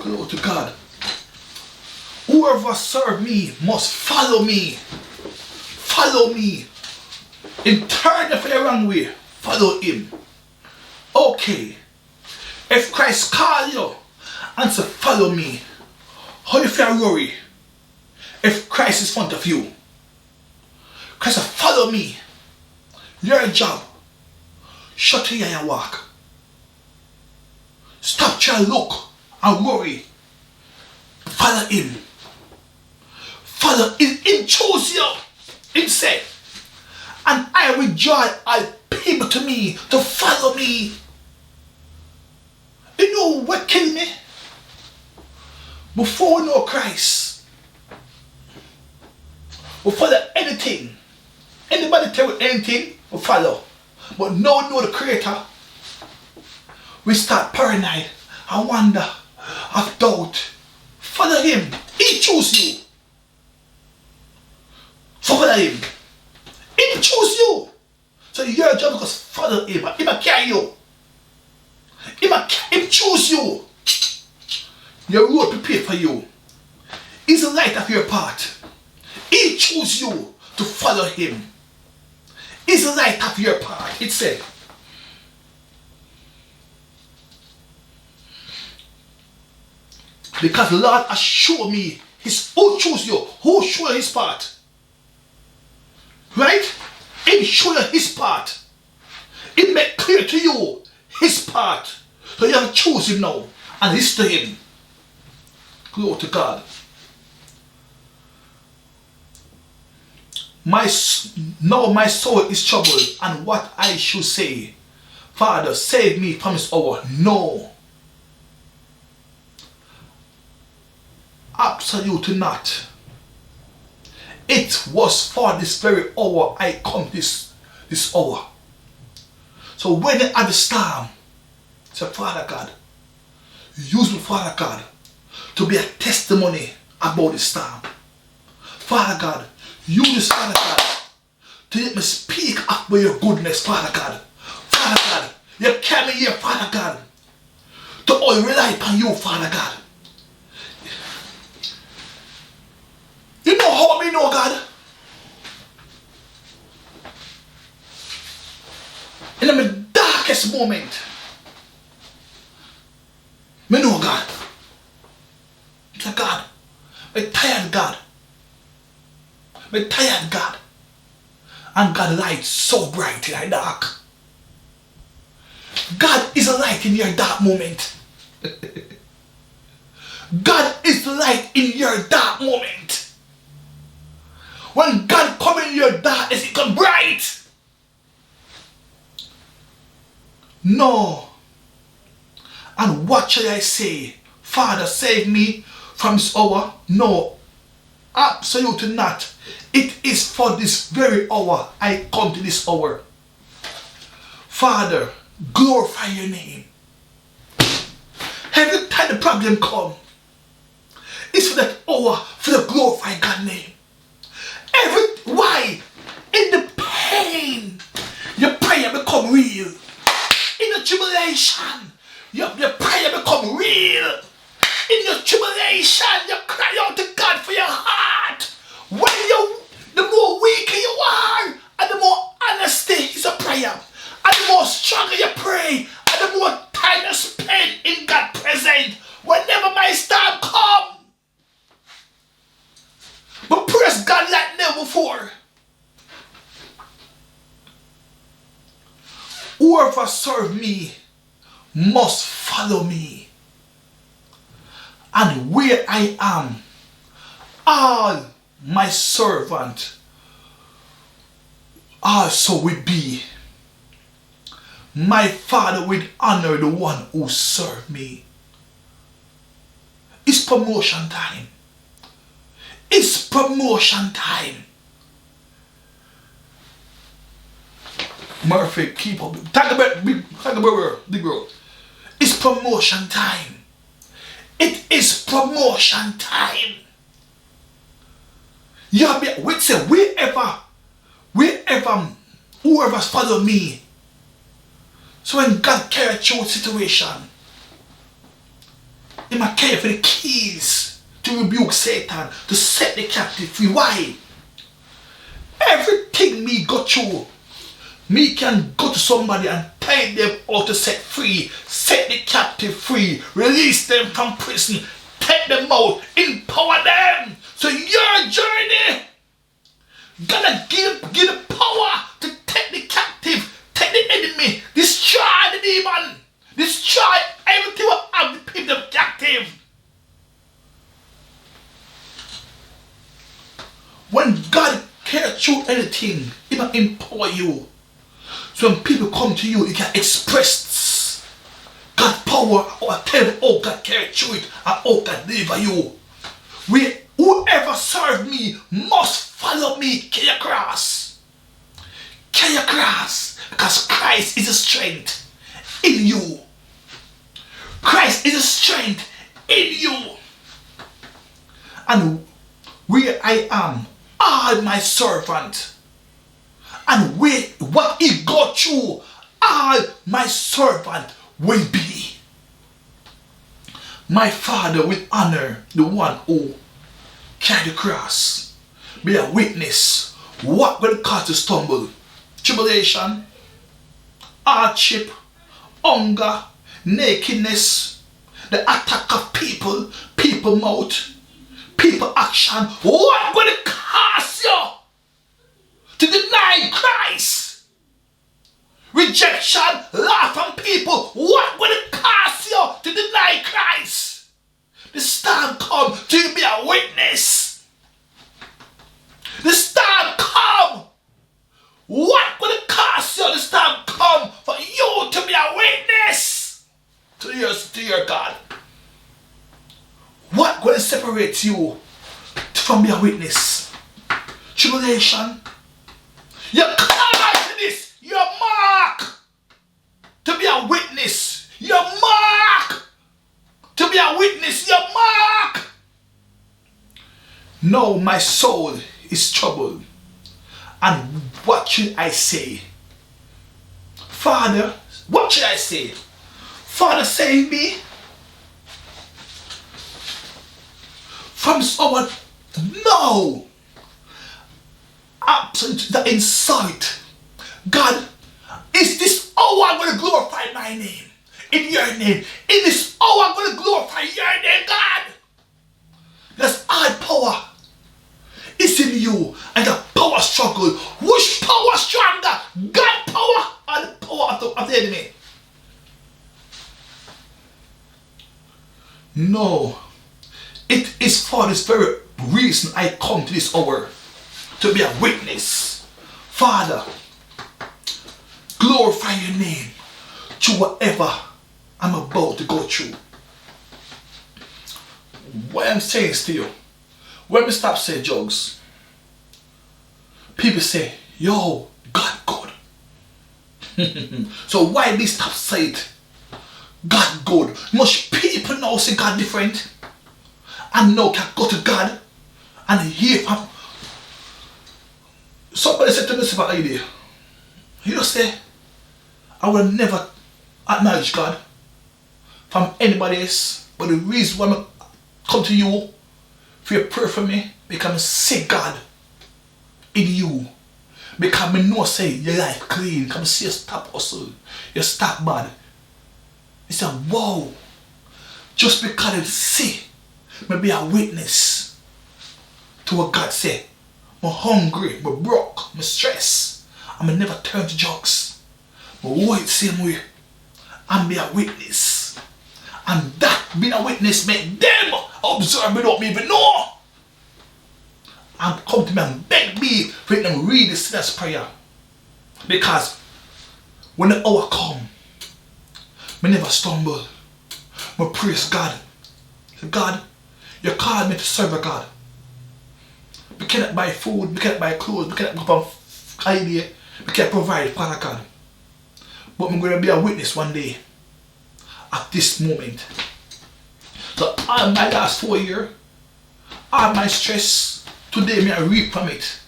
Glory to God. Whoever serve me must follow me. Follow me. In turn for the wrong way, follow him. Okay. If Christ call you and say follow me, how you feel worry? If Christ is in front of you, Christ say follow me. Your job. Shut your ear and walk. Stop trying to look and worry. Follow him. Follow him. He chose you. He said, and I will joy all people to me to follow me. You know what killed me? Before we know Christ, we follow anything. Anybody tell you anything, we follow. But now we know the Creator, we start paranoid and wonder, have doubt. Follow him. He chose you. Follow him. He chose you. So your job is follow him. He will carry you. He choose you. Your road prepared for you. He's the light of your path. He chose you to follow him. He's the light of your path. It said, because the Lord has shown me who chose you, who showed his path. Right? He showed you his path. It made clear to you his path. So you have to choose him now and listen to him. Glory to God. Now my soul is troubled, and what I should say, Father, save me from this hour. No. Absolutely not. It was for this very hour I come this hour. So when I have the storm, say, Father God, use me, Father God, to be a testimony about the storm. Father God, use this, Father God, to let me speak up with your goodness, Father God. Father God, you came here, Father God, to all rely upon you, Father God. You know how we know, God? In the darkest moment, me know God. It's a God. I'm tired, God. I'm tired, God. And God light so bright in the dark. God is a light in your dark moment. God is the light in your dark moment. When God comes in your darkness, it comes bright. No. And what shall I say? Father, save me from this hour? No. Absolutely not. It is for this very hour I come to this hour. Father, glorify your name. Every time the problem comes, it's for that hour for the glorify God's name. Why? In the pain, your prayer become real. In the tribulation, your prayer become real. In your tribulation, you cry out to God for your heart. The more weaker you are, and the more honesty is a prayer, and the more stronger you pray, and the more time you spend in God's presence. Whenever my storm comes, but praise God like never before. Whoever serve me must follow me. And where I am, all my servant also will be. My Father will honor the one who serve me. It's promotion time. It's promotion time. Murphy, keep up. Talk about big bro. It's promotion time. It is promotion time. You be wait say whoever follow me. So when God carry through situation, He Him a care for the keys to rebuke Satan, to set the captive free. Why? Everything me go through, me can go to somebody and tell them how to set free, set the captive free, release them from prison, take them out, empower them. So your journey gonna give the power to take the captive, take the enemy, destroy the demon, destroy everything what have the people captive. When God cares through anything, He will empower you. So when people come to you, you can express God's power or tell them, oh, God cares through it and oh, God deliver you. Whoever serve me must follow me. Carry your cross. Carry your cross. Because Christ is a strength in you. Christ is a strength in you. And where I am, I my servant. And what he got through, I my servant will be. My Father will honor the one who carry the cross. Be a witness. What will cause you stumble? Tribulation, hardship, hunger, nakedness, the attack of people mouth, people action. What will it cause you to deny Christ? Rejection, laugh from people. What will it cause you to deny Christ? The storm come to be a witness. The storm come. What will it cost you? The storm come for you to be a witness to your God. What will separate you from being a witness? Tribulation. You're called to this. You're marked to be a witness. You're marked to be a witness. You're marked. No, my soul is troubled. And what should I say? Father, what should I say? Father, save me from someone. No. Absent the insight. God, is this hour I'm going to glorify my name? In your name. In this hour I'm going to glorify your name, God. There's all power. It's in you, and the power struggle. Which power stronger? God power or the power of the enemy? No. It is for this very reason I come to this hour, to be a witness. Father, glorify your name through whatever I'm about to go through. What I'm saying is to you, when we stop saying jokes, people say, yo, God good. So why we stop saying it? God good. Most people now say God different. And now can go to God and hear from. Somebody said to me about idea. You just say, I will never acknowledge God from anybody else. But the reason why I come to you, for you pray for me, because I see God in you. Because I know say your life clean. Because I see you stop hustle. You stop bad. He said, whoa. Just because I see me be a witness to what God said. I'm hungry, I'm broke, I'm stressed. I'm never turn to jokes. But wait same way. I'm be a witness. And that being a witness make them observe me without me even know. And come to me and beg me for them read the sinner's prayer. Because when the hour come, I never stumble. I praise God. God, you called me to serve a God. We cannot buy food, we cannot buy clothes, we cannot go from idea, we can't provide Father God. But I'm going to be a witness one day at this moment. So all my last 4 years, all my stress, today me I reap from it.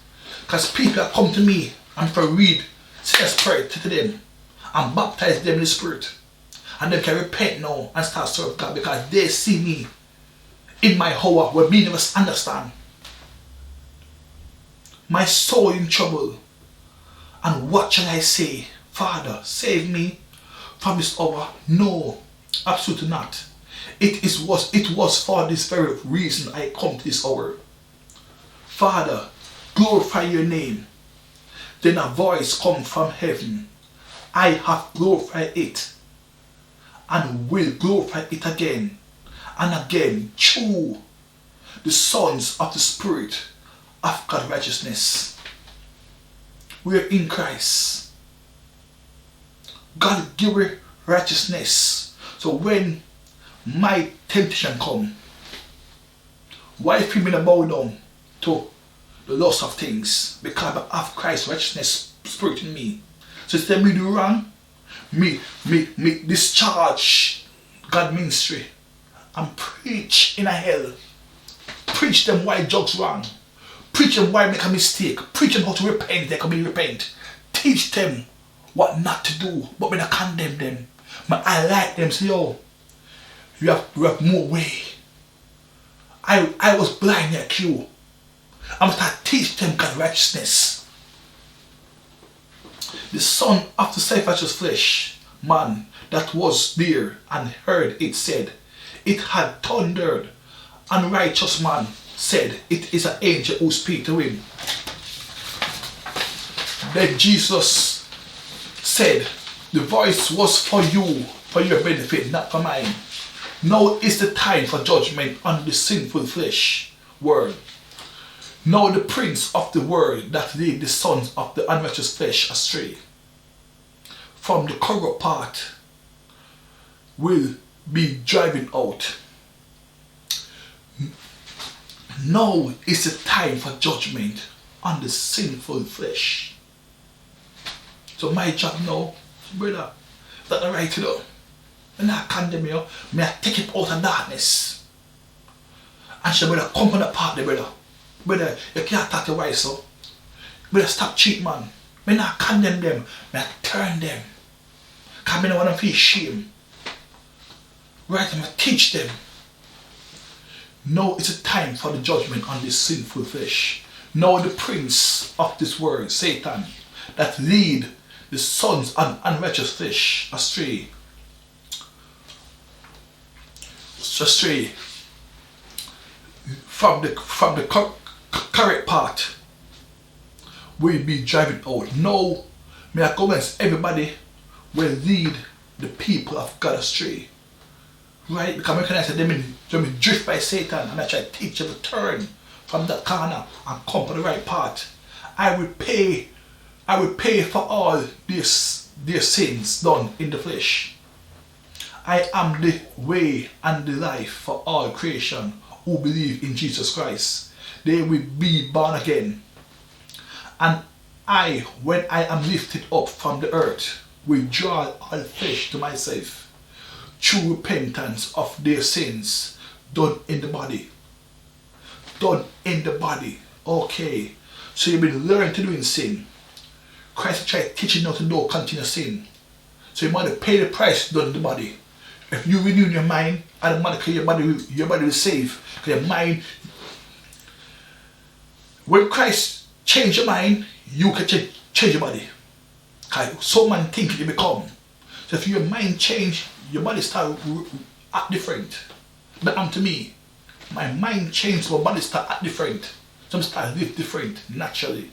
Because people come to me and for read, say a spirit to them and baptize them in the spirit. And they can repent now and start serving God because they see me in my hour where me never understand. My soul in trouble. And what shall I say? Father, save me from this hour? No, absolutely not. It was for this very reason I come to this hour. Father, glorify your name. Then a voice come from heaven. I have glorified it and will glorify it again and again through the sons of the Spirit of God's righteousness. We are in Christ. God give me righteousness. So when my temptation come, why feel me bow down to the loss of things? Because I have Christ's righteousness spirit in me. So instead me do wrong, me discharge God ministry and preach in a hell. Preach them why job's wrong. Preach them why make a mistake. Preach them how to repent, they can repent. Teach them what not to do, but when I condemn them, I like them, say, yo, you have more way. I was blind like you. I'm going to start teach them God's righteousness. The son of the self-righteous flesh, man, that was there and heard it said, it had thundered, and righteous man said, it is an angel who speaks to him. Then Jesus said, the voice was for you, for your benefit, not for mine. Now is the time for judgment on the sinful flesh world. Now the prince of the world that lead the sons of the unrighteous flesh astray from the corrupt path will be driven out. Now is the time for judgment on the sinful flesh. So my job now, brother, that's not right, you know. I'm not condemn you, I take it out of darkness. And she brother, come on the path there, brother. Brother, you can't talk to wife, so. Brother, stop cheat, man. I not condemn them, I turn them. Because I don't want to feel shame. Right, I teach them. Now it's a time for the judgment on this sinful flesh. Now the prince of this world, Satan, that lead the sons of unrighteous flesh astray. From the correct path will be driving out. Now, may I commence everybody will lead the people of God astray. Right? Because I say them drift by Satan and I try to teach them to turn from that corner and come to the right path. I will pay for all their sins done in the flesh. I am the way and the life for all creation who believe in Jesus Christ. They will be born again. And I, when I am lifted up from the earth, will draw all flesh to myself through repentance of their sins done in the body. Done in the body. Okay. So you've been learning to do in sin. Christ tried teaching you how to do continue sin. So you might pay the price done in the body. If you renew your mind, automatically your body will save. Because your mind, when Christ change your mind, you can change your body. Because so man think you become. So if your mind change, your body start act different. But to me, my mind changed, my body start act different. Some start live different naturally.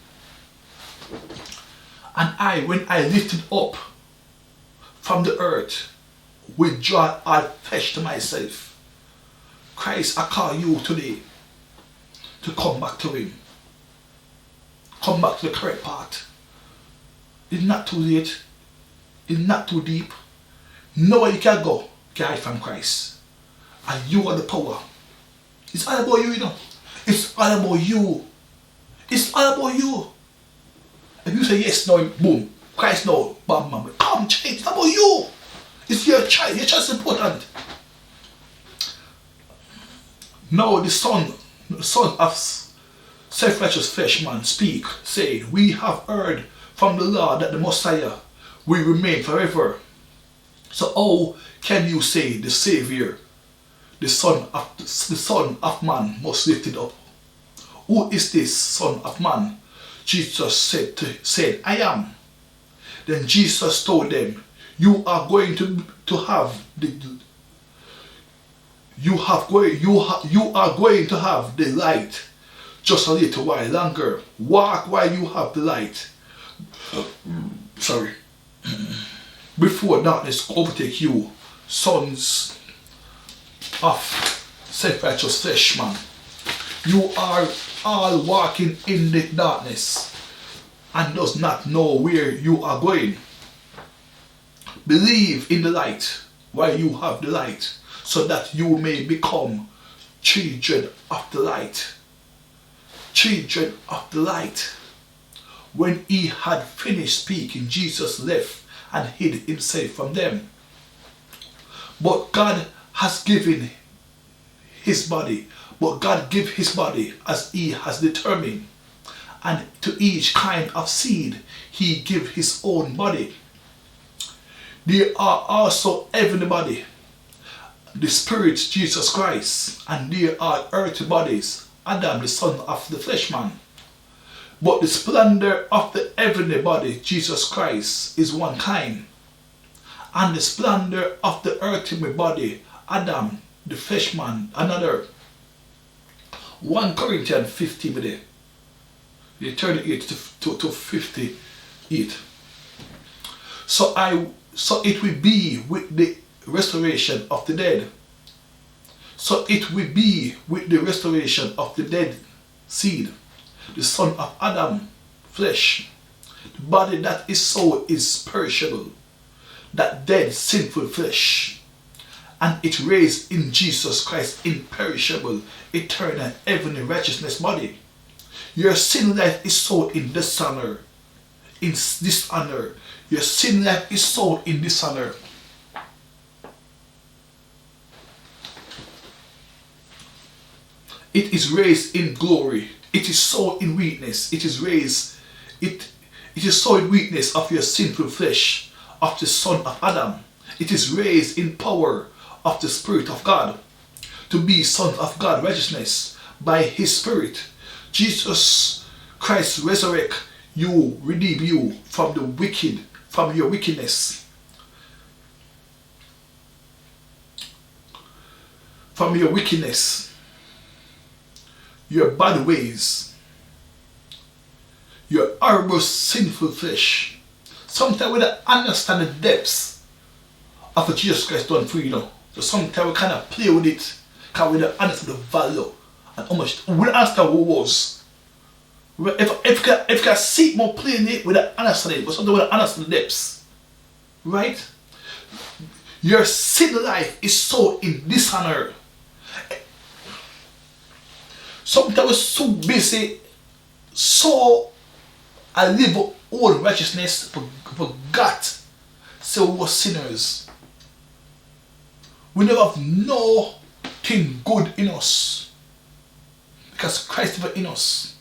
And I, when I lifted up from the earth, will draw all flesh to myself. Christ, I call you today to come back to him. Come back to the correct path. It's not too late. It's not too deep. Nowhere you can go can hide from Christ. And you are the power. It's all about you, you know. It's all about you. It's all about you. If you say yes, no, boom. Christ, no, bam, bam. Come, change. It's about you. It's your child. Your child is important. Now the son of self-righteous flesh man speak, saying, we have heard from the Lord that the Messiah will remain forever. So how can you say the Savior, the Son of Man must lift it up? Who is this Son of Man? Jesus said, I am. Then Jesus told them, you are going to have the you are going to have the light just a little while longer. Walk while you have the light. Sorry. Before darkness overtake you, sons of self-righteous flesh man. You are all walking in the darkness and does not know where you are going. Believe in the light while you have the light, so that you may become children of the light. Children of the light. When he had finished speaking, Jesus left and hid himself from them. But God has given his body. But God give his body as he has determined. And to each kind of seed he give his own body. There are also heavenly body, the Spirit Jesus Christ, and there are earthly bodies, Adam the son of the flesh man. But the splendor of the heavenly body, Jesus Christ, is one kind, and the splendor of the earthly body, Adam the flesh man, another. 1 Corinthians 15 minute. You turn it to 58. So it will be with the restoration of the dead. So it will be with the restoration of the dead seed, the son of Adam, flesh. The body that is so is perishable, that dead sinful flesh. And it raised in Jesus Christ imperishable, eternal, heavenly righteousness body. Your sin life is sown in dishonor. In dishonor. Your sin life is sown in dishonor. It is raised in glory. It is sown in weakness. It is raised. It is sown in weakness of your sinful flesh, of the son of Adam. It is raised in power of the Spirit of God, to be sons of God righteousness by his Spirit. Jesus Christ resurrect you, redeem you from the wicked, from your wickedness, from your wickedness, your bad ways, your horrible sinful flesh. Sometimes we don't understand the depths of what Jesus Christ done for you, know. So sometimes we kind of play with it because we don't understand the value and how much. We don't understand who was. If you can see it more plainly, we don't understand it, but sometimes we don't understand the depths. Right? Your sin life is so in dishonor. Sometimes we're so busy, so I live our own righteousness, forgot. So we were sinners. We never have nothing good in us, because Christ is in us.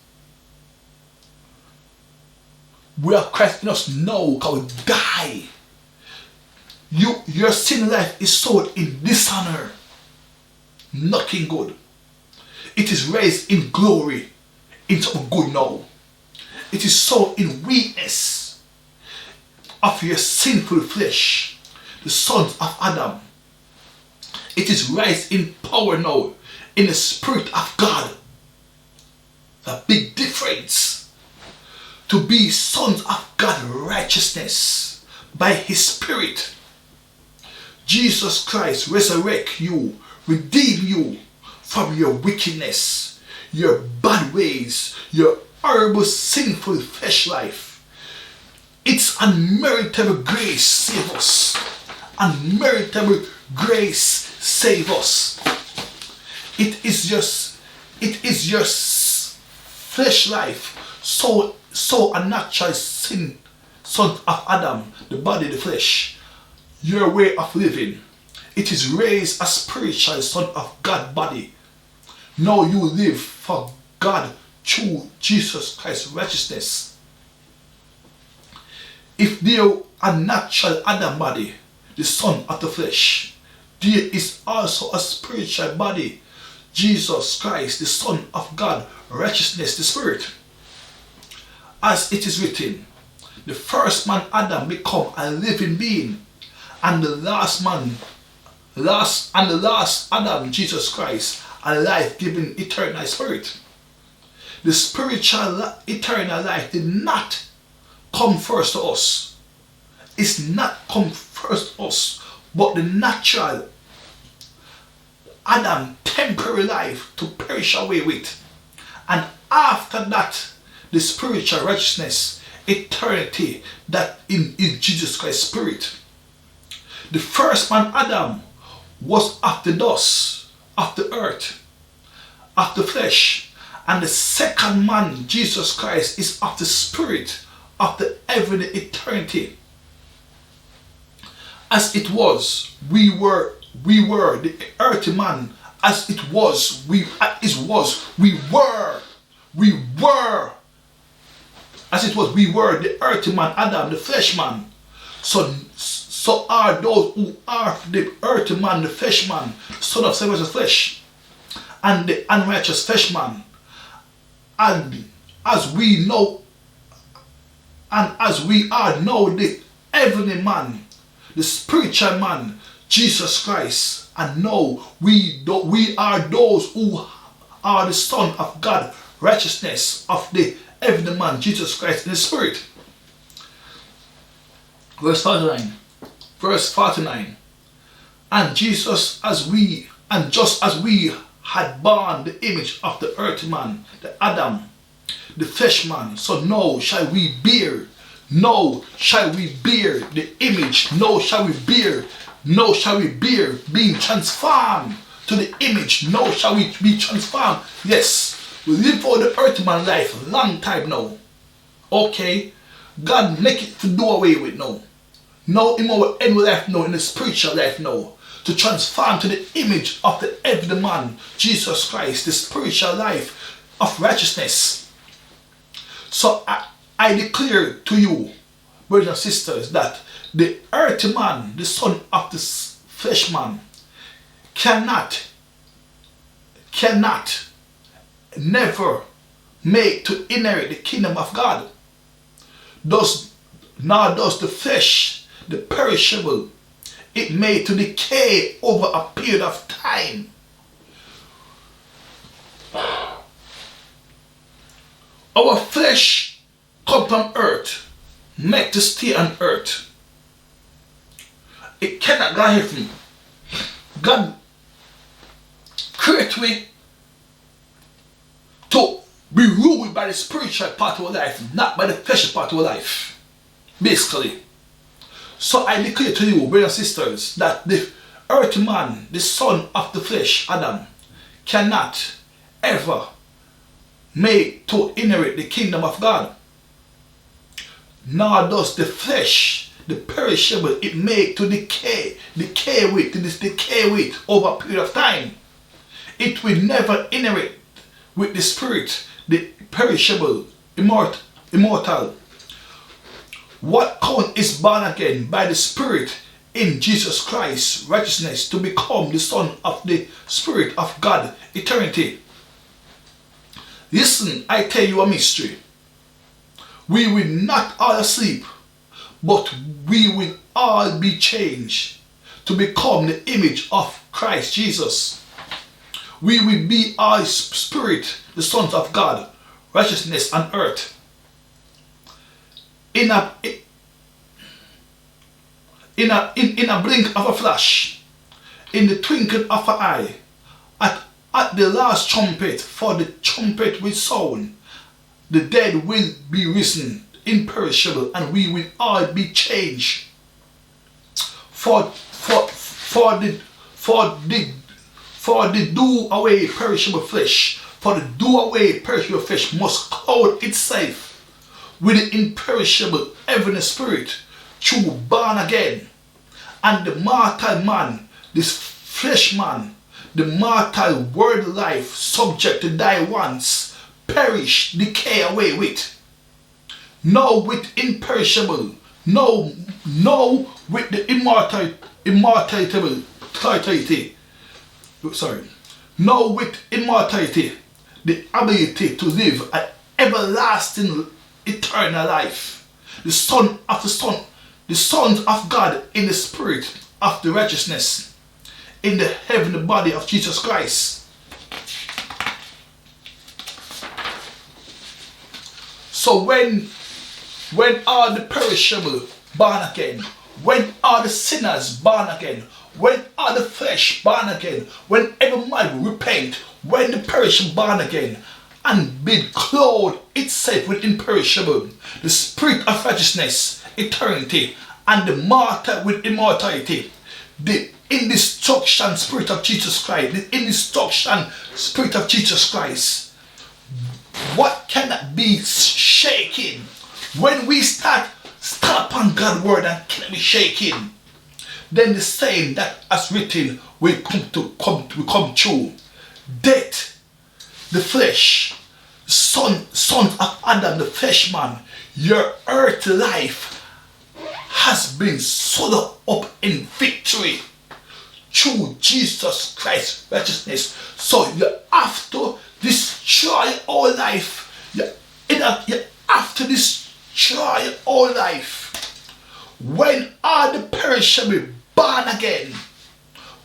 We have Christ in us now because we die. Your sin life is sown in dishonor. Nothing good. It is raised in glory, in something good now. It is sown in weakness of your sinful flesh, the sons of Adam. It is raised in power now, in the Spirit of God. The big difference. To be sons of God righteousness by his Spirit. Jesus Christ resurrect you, redeem you from your wickedness, your bad ways, your horrible sinful flesh life. It's unmeritable grace save us. Unmeritable grace save us. It is your flesh life, so unnatural sin, son of Adam, the body, the flesh, your way of living. It is raised a spiritual son of God body. Now you live for God through Jesus Christ's righteousness. If there a natural Adam body, the son of the flesh, there is also a spiritual body, Jesus Christ, the Son of God, righteousness, the Spirit. As it is written, the first man Adam become a living being, and the last Adam, Jesus Christ, a life-giving eternal spirit. The spiritual eternal life did not come first to us. It's not come first to us, but the natural Adam temporary life to perish away with. And after that, the spiritual righteousness, eternity, that in Jesus Christ's spirit. The first man Adam was of the dust, of the earth, of the flesh. And the second man, Jesus Christ, is of the spirit, of the heavenly eternity. As it was, we were the earthly man. As it was, we were. As it was, we were the earthly man, Adam, the flesh man. So are those who are the earthly man, the flesh man, son of self flesh, and the unrighteous flesh man. And as we are now the heavenly man, the spiritual man, Jesus Christ, and now we are those who are the Son of God, righteousness of the heavenly man, Jesus Christ in the Spirit. Verse 49. And just as we had borne the image of the earthly man, the Adam, the flesh man, so now shall we bear the image, now shall we bear being transformed to the image, now shall we be transformed. Yes, we live for the earthly man life a long time now. Okay, God make it to do away with now. Now in our end life now, in the spiritual life now, to transform to the image of the heavenly man, Jesus Christ, the spiritual life of righteousness. So I declare to you, brothers and sisters, that the earthly man, the son of the flesh man, cannot never make to inherit the kingdom of God. Nor does the flesh, the perishable, it made to decay over a period of time. Our flesh come from earth, meant to stay on earth. It cannot go heaven. God created we to be ruled by the spiritual part of our life, not by the fleshly part of our life. Basically. So I declare to you, brothers and sisters, that the earthly man, the son of the flesh, Adam, cannot ever make to inherit the kingdom of God. Nor does the flesh, the perishable, it make to decay with over a period of time. It will never inherit with the spirit, the perishable, immortal. What count is born again by the Spirit in Jesus Christ, righteousness, to become the Son of the Spirit of God, eternity. Listen, I tell you a mystery. We will not all sleep, but we will all be changed to become the image of Christ Jesus. We will be our spirit, the sons of God, righteousness on earth. In a blink of a flash, in the twinkling of an eye, at the last trumpet, for the trumpet will sound, the dead will be risen imperishable, and we will all be changed. For the do away perishable flesh, for the do away perishable flesh must clothe itself with the imperishable heavenly spirit through born again. And the mortal man, this flesh man, the mortal world life subject to die once, perish, decay away with. Now with imperishable, no with the now with immortality, the ability to live an everlasting eternal life. The Son of the Son, the sons of God in the spirit of the righteousness, in the heavenly body of Jesus Christ. So when are the perishable born again? When are the sinners born again? When are the flesh born again? When every man repent, when the perishable born again, and be clothed itself with imperishable, the spirit of righteousness, eternity, and the mortal with immortality, the indestruction spirit of Jesus Christ, the indestruction spirit of Jesus Christ. What cannot be shaken? When we stand upon God's word and cannot be shaken, then the saying that as written will come true. Death, the flesh, sons of Adam, the flesh man, your earthly life has been swallowed up in victory through Jesus Christ's righteousness. So you have to destroy all life. You have to destroy all life. When are the perishable born again?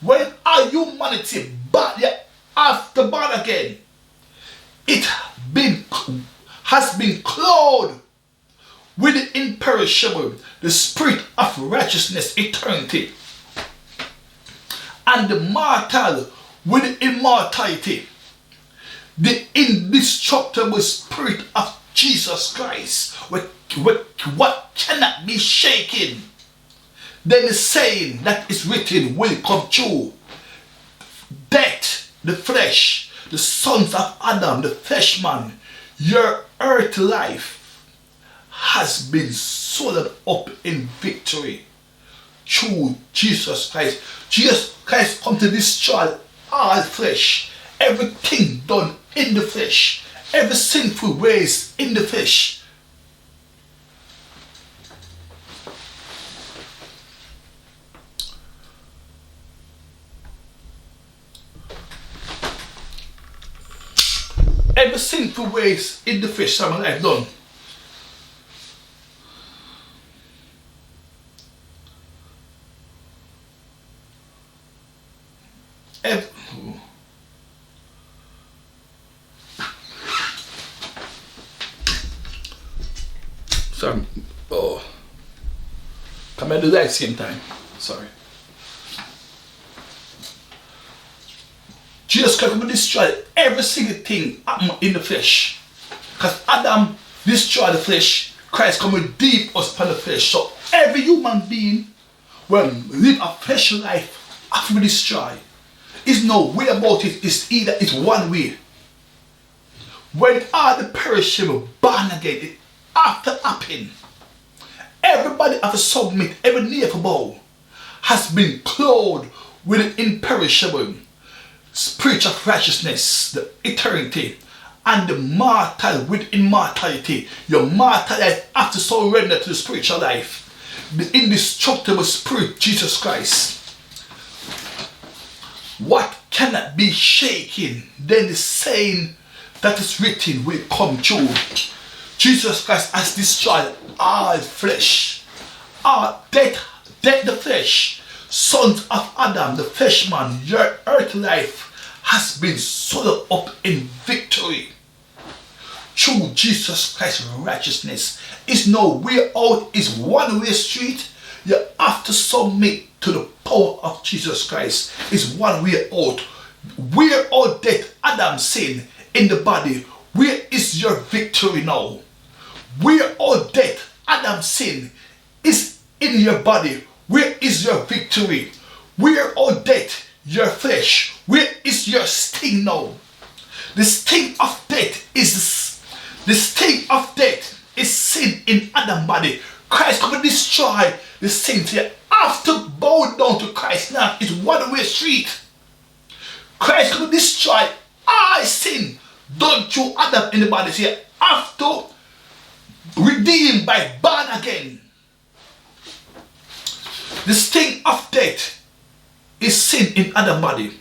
When are humanity after born again? It has been clothed with the imperishable, the spirit of righteousness, eternity, and the mortal with the immortality, the indestructible spirit of Jesus Christ, what cannot be shaken. Then the saying that is written will come true. Death, the flesh, the sons of Adam, the flesh man, your earth life has been swallowed up in victory through Jesus Christ. Jesus Christ come to destroy all flesh, everything done in the flesh, every sinful ways in the flesh. Every sinful ways in the flesh that my life done. Sorry. Oh. Can I do that at the same time? Sorry. Jesus Christ will destroy every single thing in the flesh. Because Adam destroyed the flesh, Christ come and deep us upon the flesh. So every human being will live a fleshly life after we destroy. There's no way about it. It's one way. When all the perishable born again, it after happen, everybody have to submit, every knee have to bow, has been clothed with an imperishable spirit of righteousness, the eternity, and the mortal with immortality. Your mortal life have to surrender to the spiritual life, the indestructible spirit, Jesus Christ. What cannot be shaken, then the saying that is written will come true. Jesus Christ has destroyed all flesh, all death the flesh, sons of Adam, the flesh man, your earth life has been swallowed up in victory. Through Jesus Christ's righteousness is no way out, is one way street. You have to submit to the power of Jesus Christ. Is one way out. Where all death, Adam's sin in the body, where is your victory now? Where all death, Adam's sin is in your body, where is your victory? Where all death, your flesh, where is your sting now? The sting of death is sin in Adam's body. Christ come and destroy the sin. You have to bow down to Christ now. It's one way street. Christ come and destroy all sin done through Adam in the body. So you have to redeem by born again. The sting of death is sin in Adam body.